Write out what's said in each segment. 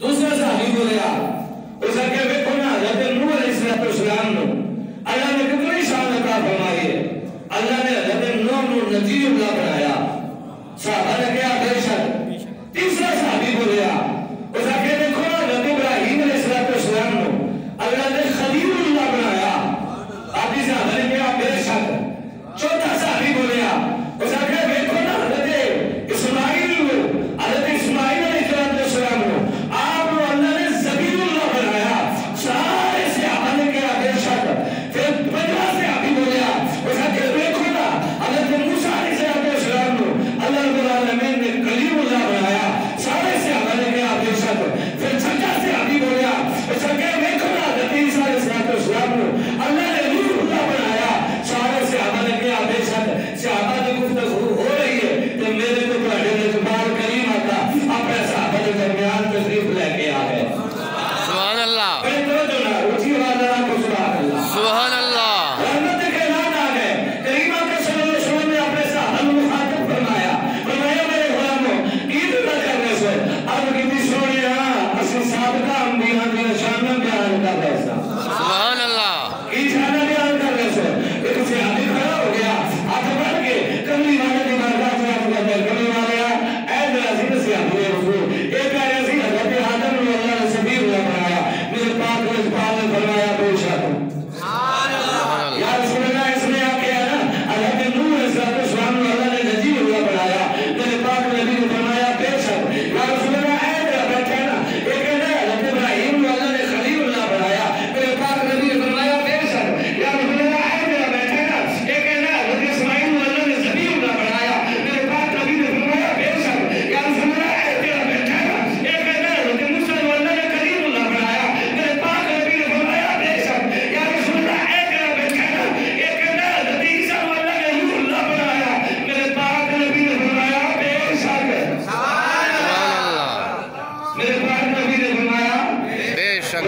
دوسرا صحابی بولیا اس کے ویکھو نا حضرت نوح علیہ السلام نو اللہ نے کتنی شان عطا فرمائی ہے. اللہ نے حضرت نوح نو نذیر اللہ بنایا. صحابہ نے کہا بے شک. تیسرا صحابی بولیا اس کے ویکھو نا حضرت ابراہیم علیہ السلام نو اللہ نے خلیل اللہ بنایا. باقی صحابہ نے کہا بے شک. چوتھا صحابی بولیا اس کے ویکھو نا حضرت اسماعیل نو حضرت اسماعیل علیہ السلام نو آپ نو اللہ نے ذبیح اللہ بنایا. سارے صحابہ نے کہا بے شک. پھر پنجواں صحابی بولیا اس کے ویکھو نا حضرت موسیٰ علیہ السلام نو اللہ رب العالمین نے کلیم اللہ بنایا. سارے صحابہ نے کہا بے شک. پھر چھٹا صحابی بولیا اس کے ویکھو نا حضرت عیسیٰ علیہ السلام نو اللہ نے روح اللہ بنایا. سارے صحابہ نے کہا بے شک. صحابہ کی گفتگو ہو رہی ہے کہ میرے کو تہاڈے جبال کریم آتا اپنے صحابہ کے درمیان تشریف لے کے آ گئے. سبحان اللہ. اونچی آواز آ کو سبحان اللہ. سبحان اللہ. رحمت کے اعلان آ گئے. کریم آقا صلی اللہ علیہ وسلم نے اپنے صحابہ کو مخاطب فرمایا میرے غلاموں عید نہ کرنے سے اب کتنی سونے اسی سابقہ انبیاء کی شانہ بیان کر رہے ہیں. سبحان اللہ. کی شانہ بیان کر رہے سے ایک صحابی کھڑا ہو گیا ہاتھ بڑھ کے کملی والے کی بارگاہ سے آپ کا دل کملی والے اے عزیز صحابی رسول ایک ایسی حضرت آدم نے اللہ نے ذبیح اللہ بنایا. میرے پاک رسول نے فرمایا بے شک. یا رسول اللہ اس نے آپ کیا نا حضرت نوح علیہ السلام نے اللہ نے نذیر اللہ بنایا. میرے پاک نبی نے فرمایا بے شک. یا رسول اللہ اے میرا بیٹا نا ایک ہے نا حضرت ابراہیم نے اللہ نے خلیل اللہ بنایا. میرے پاک نبی نے فرمایا بے شک. یا رسول اللہ اے میرا بیٹا نا ایک ہے نا حضرت اسماعیل نے اللہ نے ذبیح اللہ بنایا. میرے پاک نبی نے فرمایا بے شک. یا رسول اللہ اے میرا بیٹا نا ایک ہے نا حضرت موسیٰ نے اللہ نے کلیم اللہ بنایا. میرے پاک نبی نے فرمایا بے شک. یا رسول اللہ اے میرا بیٹا نا ایک ہے نا حضرت عیسیٰ نے اللہ نے روح اللہ بنایا. میرے پاک نبی نے فرمایا بے شک. میرے پاک نبی نے فرمایا بے شک.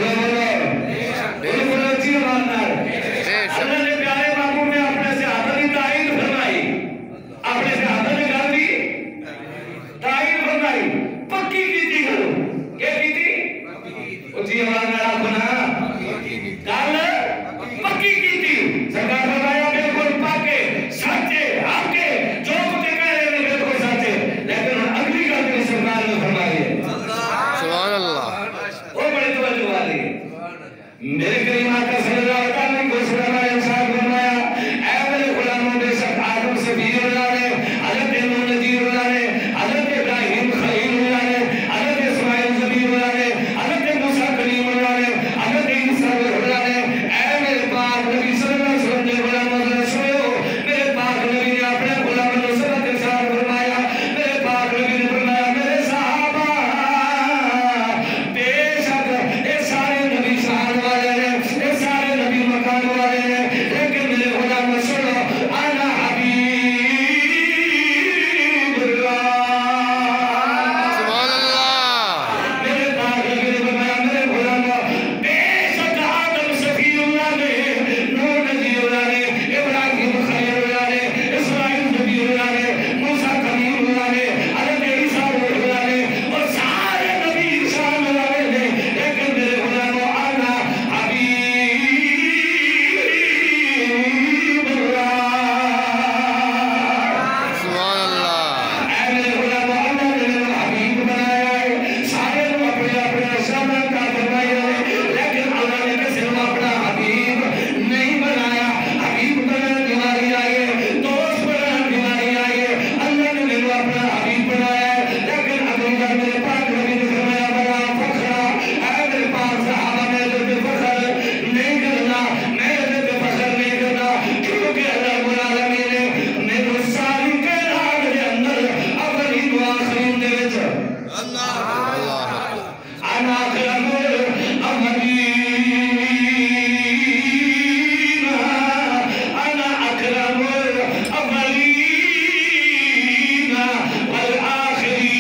اللہ نے پیارے باپو میں اپنے صحابہ کی تعین فرمائی. اپنے صحابہ نے گل دی تعین فرمائی پکی کی تھی. گل کیا کی تھی اچھی آواز میں آپ نا گل پکی کی تھی. سرکار فرمایا بالکل پاکے سچے آپ کے جو کچھ کہہ رہے ہیں بالکل سچے. لیکن اگلی گل بھی سرکار نے فرمائی ہے. سبحان اللہ. وہ بڑی توجہ والی ہے. میرے کریم آقا صلی اللہ علیہ وسلم نے ارشاد فرمایا اے میرے غلاموں بے شک آدم ذبیح اللہ نے حضرت نوح نذیر اللہ نے حضرت ابراہیم خلیل اللہ نے حضرت اسماعیل ذبیح اللہ نے حضرت موسیٰ کلیم اللہ نے حضرت عیسیٰ روح اللہ نے. اے میرے پاک نبی صلی اللہ علیہ وسلم نے غلاموں سے سنو. میرے پاک نبی نے اپنے غلاموں کو سبق ارشاد فرمایا. میرے پاک نبی نے فرمایا میرے صحابہ بے شک اے سارے نبی شان والے ہیں اے سارے نبی مکان والے ہیں لیکن میرے غلام سنو انا حبیب اللہ. سبحان اللہ. میرے پاک نبی نے فرمایا میرے غلاموں بے شک آدم ذبیح اللہ نے نوح نذیر اللہ نے ابراہیم خلیل اللہ نے اسماعیل ذبیح اللہ نے موسیٰ کلیم اللہ نے حضرت عیسیٰ روح اللہ نے اور سارے نبی شان والے نے. لیکن میرے غلاموں انا حبیب اللہ. سبحان اللہ. اے میرے غلاموں اللہ نے میرے حبیب بنایا ہے. سارے لوگ اپنے اپنے شان کا فرمایا ہے لیکن اللہ نے کسی کو اپنا حبیب نہیں بنایا. حبیب بنانے بیماری آئی ہے دوست بنانے بیماری آئی ہے. اللہ نے میرے اپنا حبیب بنایا ہے لیکن اگلی بار میرے پاک نبی نے فرمایا بڑا فخر اے میرے پاک صحابہ میں حضرت فخر نہیں کرنا میں حضرت فخر نہیں کرنا کیونکہ اللہ رب العالمین نے میرے ساری کائنات کے اندر اولین و آخرین دے وچ انا اکرم الاولین انا اکرم الاولین والآخرین.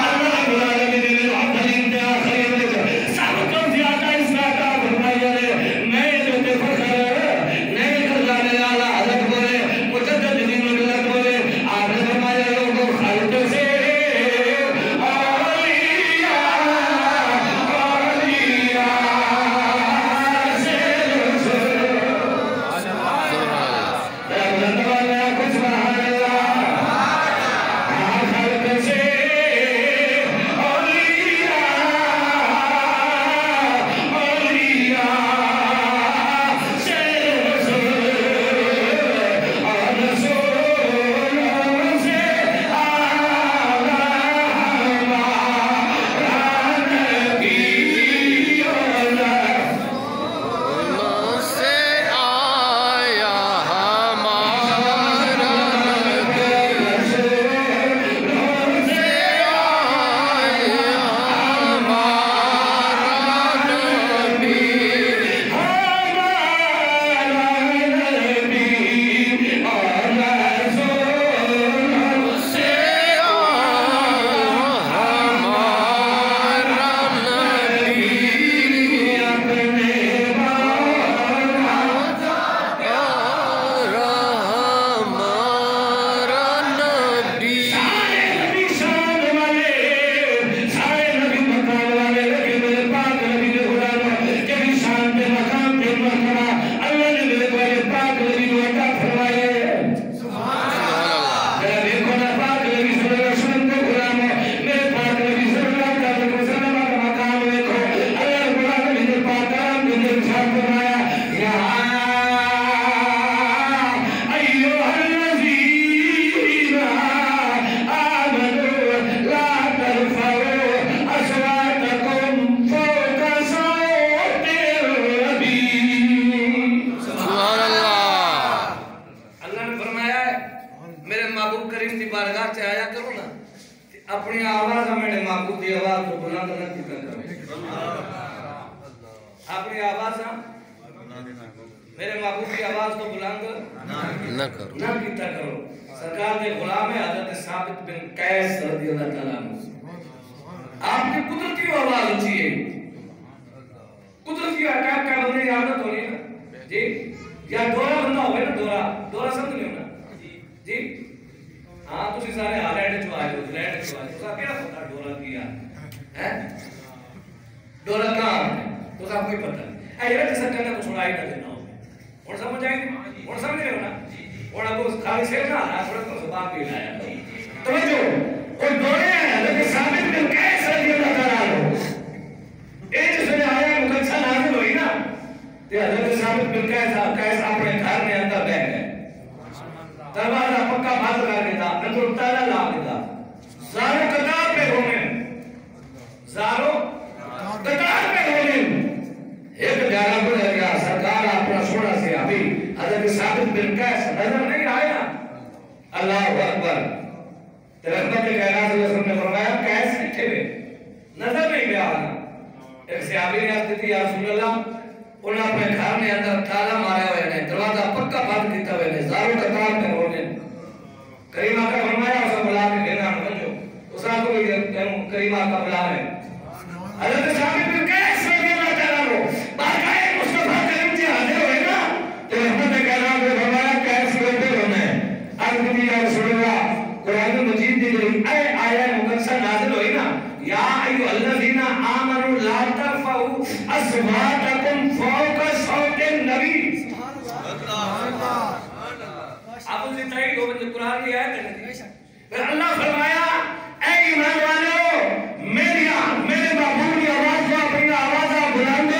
اللہ رب العالمین نے اولین تے آخرین وچ سب تو زیادہ اس کا فرمایا ہے. میں حضرت فخر نہیں کرنے والا حضرت بولے مجدد دین ملت بولے آپ نے میرے محبوب کریم دی بارگاہ سے آیا کرو نا اپنی آواز میرے محبوب دی آواز کو بلند نہ کیتا کرو اپنی آواز میرے محبوب کی آواز کو بلند نہ کیتا کرو سرکار دے غلام حضرت ثابت بن قیس رضی اللہ تعالیٰ عنہ آپ کی قدرتی آواز اچھی ہے قدرتی احکام کا بندے عادت ہونی ہے جی یا دورہ بندہ ہوئے نا دورہ سمجھ نہیں ہونا جی ہاں تسی سارے ہالینڈ جو آئے ہو لینڈ جو آئے تو صاحب کیا پتا دورہ کیا دورہ کہاں ہے تو صاحب کوئی پتہ نہیں یہ جیسا کرنا تو سنائی نہ دینا ہو اور سمجھ آئیں گے اور سمجھ رہے ہو نا اور اب اس خالی سے نا تھوڑا تو زبان بھی لایا توجہ اور دورے ہیں لیکن ثابت بن قیس رضی اللہ تعالیٰ عنہ ایک جس میں آیا مقدسہ نازل ہوئی نا کہ حضرت ثابت بن قیس اپنے گھر میں اندر بیٹھ گئے دروازہ پکا بند کر دیتا اندر تالا لا دیتا زارو قطار پہ ہونے زارو قطار پہ ہونے ایک گیارہ کو لے گیا سرکار اپنا سونا سے ابھی حضرت ثابت بن قیس نظر نہیں آیا اللہ اکبر رحمت کائنات صلی اللہ علیہ وسلم نے فرمایا قیس کتھے ہوئے نظر نہیں گیا ایک صحابی نے عرض کی یا رسول اللہ انہوں نے اپنے گھر میں اندر تالا مارا ہوئے نے دروازہ پکا بند کیتا ہوئے نے زارو قطار پہ ہونے کریم آقا فرمایا اسے بلا کے لینا سمجھو اس آپ کو کریم آقا بلا رہے حضرت ثابت بن قیس رضی اللہ تعالیٰ عنہ بارگاہ مصطفیٰ کریم جی حاضر ہوئے نا تو رحمت کائنات نے فرمایا قیس بیٹھے ہونے عرض کی یا رسول اللہ قرآن مجید دی جو اے آیا مقدسہ نازل ہوئی نا یا ایو الذین آمنوا لا ترفعوا اصواتکم فوق صوت النبی آپ اس تائید ہو بچے قرآن کی آیت ہے پھر اللہ فرمایا اے ایمان والو میرے محبوب کی آواز کو اپنی آواز آپ بلند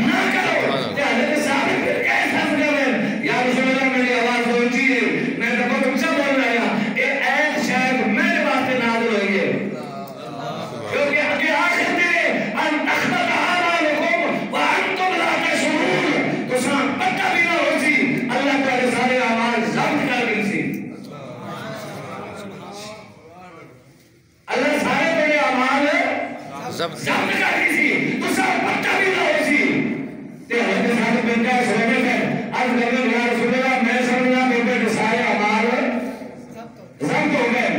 نہ کرو کہ حضرت ثابت پھر کیسا سمجھے یا رسول اللہ میری آواز اونچی ہے میں تو بہت اونچا بول رہا ہوں اے ایت شاید میرے واسطے نازل ہوئی ہے کیونکہ اگے آخر میں ان تخبت آمالکم وانتم لا تشعرون تو سان پتہ بھی نہ ہو سی اللہ تعالی سارے اعمال ضبط کر گئی سی اللہ سارے بڑے اعمال ضبط کر گئی سی تو سان پتہ بھی نہ ہو سی تے حضرت صاحب بن قیس ہونے میں عرض کرنے یا رسول اللہ میں سمجھنا میرے سارے اعمال ضبط ہو گئے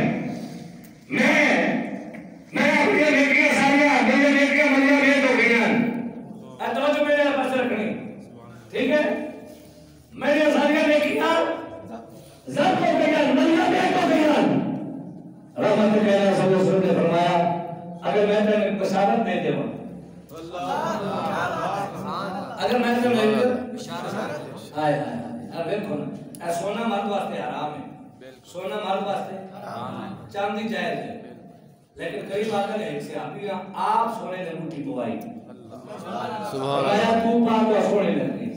میں اپنی نیکیاں ساریاں میری نیکیاں ملیاں بھیج ہو گئی ہیں توجہ میرے پاس رکھنی ٹھیک ہے میری ساریاں نیکیاں ضبط ہو گئی ہیں ملیاں بھیج ہو گئی ہیں رحمت کائنات صلی اللہ علیہ وسلم نے فرمایا اگر میں تمہیں بشارت دے دے اگر میں تمہیں بشارت آئے اب دیکھو نا اے سونا مرد واسطے حرام ہے سونا مرد واسطے چاندی جائز ہے لیکن کئی باتیں ہیں سے آپ سونے نے روٹی پوائی فرمایا تو پاک و سونے لگی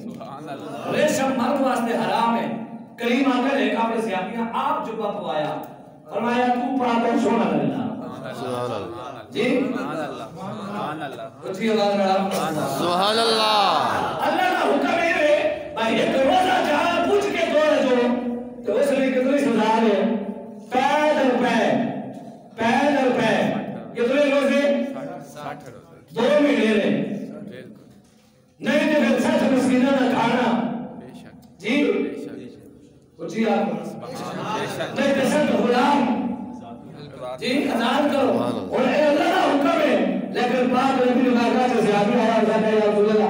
ریشم مرد واسطے حرام ہے کریم آقا نے ایک آپ سے آپ جبہ پوایا فرمایا تو پاک و سونا لگنا جی سبحان اللہ اللہ کا حکم ہے بھائی ایک روزہ جہاں پوچھ کے توڑ جو تو اس نے کتنی سزا ہے پیدل پہ کتنے روزے 2 مہینے رہے نہیں تو پھر 60 مسکینہ نہ کھانا جی کچھ آپ نہیں تو 60 غلام جی آزاد کرو اور اے اللہ کا حکم ہے لیکن پاک نبی نے کہا کہ زیادہ آواز آتا ہے یا رسول اللہ